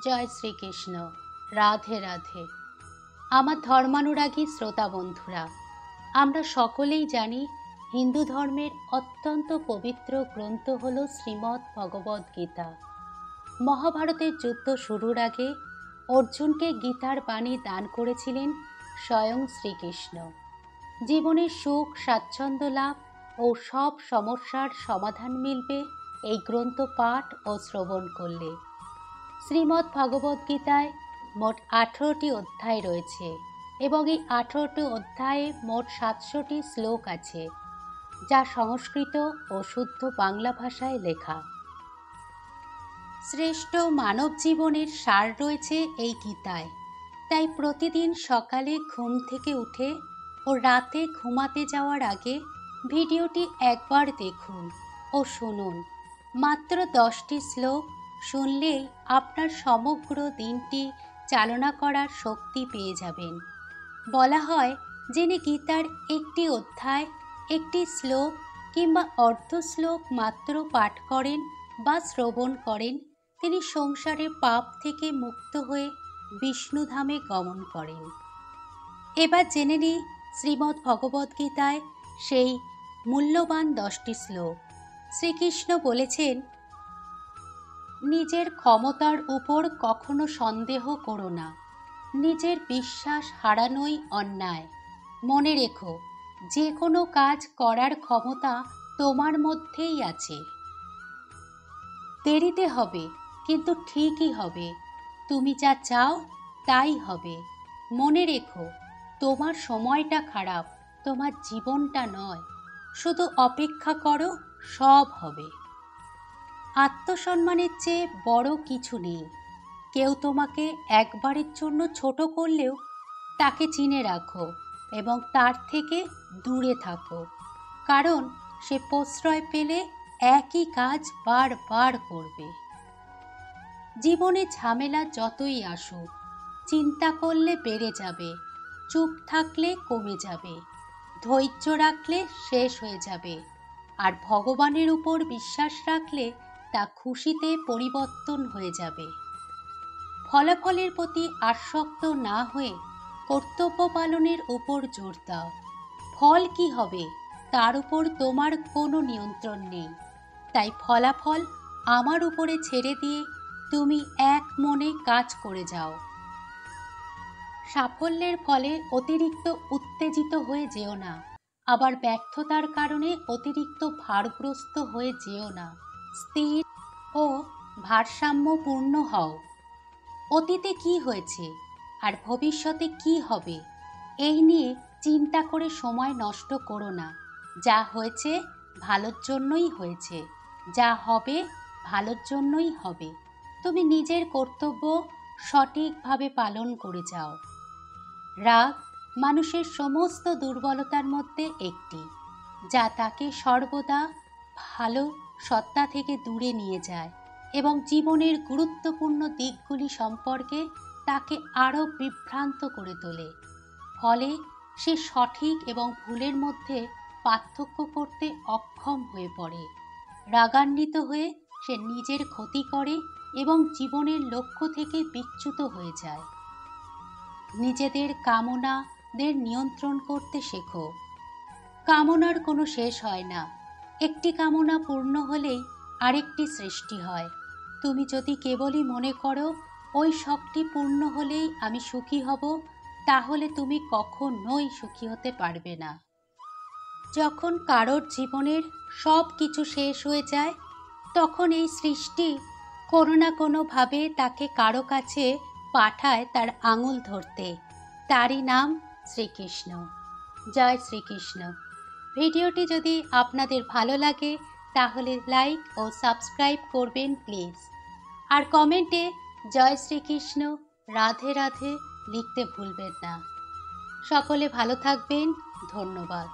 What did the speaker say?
জয় শ্রীকৃষ্ণ। রাধে রাধে। আমার ধর্মানুরাগী শ্রোতা বন্ধুরা, আমরা সকলেই জানি হিন্দু ধর্মের অত্যন্ত পবিত্র গ্রন্থ হল শ্রীমদ্ ভগবদ্গীতা। মহাভারতের যুদ্ধ শুরুর আগে অর্জুনকে গীতার বাণী দান করেছিলেন স্বয়ং শ্রীকৃষ্ণ। জীবনের সুখ স্বাচ্ছন্দ্য লাভ ও সব সমস্যার সমাধান মিলবে এই গ্রন্থ পাঠ ও শ্রবণ করলে। শ্রীমদ্ ভগবদ্গীতায় মোট 18টি অধ্যায় রয়েছে এবং এই 18টি অধ্যায়ে মোট 700টি শ্লোক আছে, যা সংস্কৃত ও শুদ্ধ বাংলা ভাষায় লেখা। শ্রেষ্ঠ মানব জীবনের সার রয়েছে এই গীতায়। তাই প্রতিদিন সকালে ঘুম থেকে উঠে ও রাতে ঘুমাতে যাওয়ার আগে ভিডিওটি একবার দেখুন ও শুনুন। মাত্র 10টি শ্লোক শুনলেই আপনার সমগ্র দিনটি চালনা করার শক্তি পেয়ে যাবেন। বলা হয়, যিনি গীতার একটি অধ্যায়, একটি শ্লোক কিংবা অর্ধ শ্লোক মাত্র পাঠ করেন বা শ্রবণ করেন, তিনি সংসারের পাপ থেকে মুক্ত হয়ে বিষ্ণুধামে গমন করেন। এবার জেনে নিই শ্রীমদ্ ভগবদ্গীতায় সেই মূল্যবান 10টি শ্লোক। শ্রীকৃষ্ণ বলেছেন, নিজের ক্ষমতার উপর কখনো সন্দেহ করো না। নিজের বিশ্বাস হারানোই অন্যায়। মনে রেখো, যে কোনো কাজ করার ক্ষমতা তোমার মধ্যেই আছে। দেরিতে হবে, কিন্তু ঠিকই হবে। তুমি যা চাও তাই হবে। মনে রেখো, তোমার সময়টা খারাপ, তোমার জীবনটা নয়। শুধু অপেক্ষা করো, সব হবে। আত্মসম্মানের চেয়ে বড় কিছু নেই। কেউ তোমাকে একবারের জন্য ছোট করলেও তাকে চিনে রাখো এবং তার থেকে দূরে থাকো, কারণ সে প্রশ্রয় পেলে একই কাজ বারবার করবে। জীবনে ঝামেলা যতই আসুক, চিন্তা করলে বেড়ে যাবে, চুপ থাকলে কমে যাবে, ধৈর্য রাখলে শেষ হয়ে যাবে, আর ভগবানের উপর বিশ্বাস রাখলে তা খুশিতে পরিবর্তন হয়ে যাবে। ফলাফলের প্রতি আসক্ত না হয়ে কর্তব্য পালনের উপর জোর দাও। ফল কি হবে তার উপর তোমার কোনো নিয়ন্ত্রণ নেই, তাই ফলাফল আমার উপরে ছেড়ে দিয়ে তুমি এক মনে কাজ করে যাও। সাফল্যের ফলে অতিরিক্ত উত্তেজিত হয়ে যেও না, আবার ব্যর্থতার কারণে অতিরিক্ত ভারগ্রস্ত হয়ে যেও না। স্থির ও ভারসাম্যপূর্ণ হও। অতীতে কি হয়েছে আর ভবিষ্যতে কি হবে, এই নিয়ে চিন্তা করে সময় নষ্ট করো না। যা হয়েছে ভালোর জন্যই হয়েছে, যা হবে ভালোর জন্যই হবে। তুমি নিজের কর্তব্য সঠিকভাবে পালন করে যাও। রাগ মানুষের সমস্ত দুর্বলতার মধ্যে একটি, যা তাকে সর্বদা ভালো সত্তা থেকে দূরে নিয়ে যায় এবং জীবনের গুরুত্বপূর্ণ দিকগুলি সম্পর্কে তাকে আরও বিভ্রান্ত করে তোলে। ফলে সে সঠিক এবং ভুলের মধ্যে পার্থক্য করতে অক্ষম হয়ে পড়ে। রাগান্বিত হয়ে সে নিজের ক্ষতি করে এবং জীবনের লক্ষ্য থেকে বিচ্যুত হয়ে যায়। নিজেদের কামনাদের নিয়ন্ত্রণ করতে শেখো। কামনার কোনো শেষ হয় না। একটি কামনা পূর্ণ হলেই আরেকটি সৃষ্টি হয়। তুমি যদি কেবলই মনে করো ওই শখটি পূর্ণ হলেই আমি সুখী হব, তাহলে তুমি কখনোই সুখী হতে পারবে না। যখন কারোর জীবনের সব কিছু শেষ হয়ে যায়, তখন এই সৃষ্টি কোনো না কোনোভাবে তাকে কারো কাছে পাঠায় তার আঙুল ধরতে। তারই নাম শ্রীকৃষ্ণ। জয় শ্রীকৃষ্ণ। ভিডিওটি যদি আপনাদের ভালো লাগে তাহলে লাইক ও সাবস্ক্রাইব করবেন প্লিজ। আর কমেন্টে জয় শ্রীকৃষ্ণ, রাধে রাধে লিখতে ভুলবেন না। সকলে ভালো থাকবেন। ধন্যবাদ।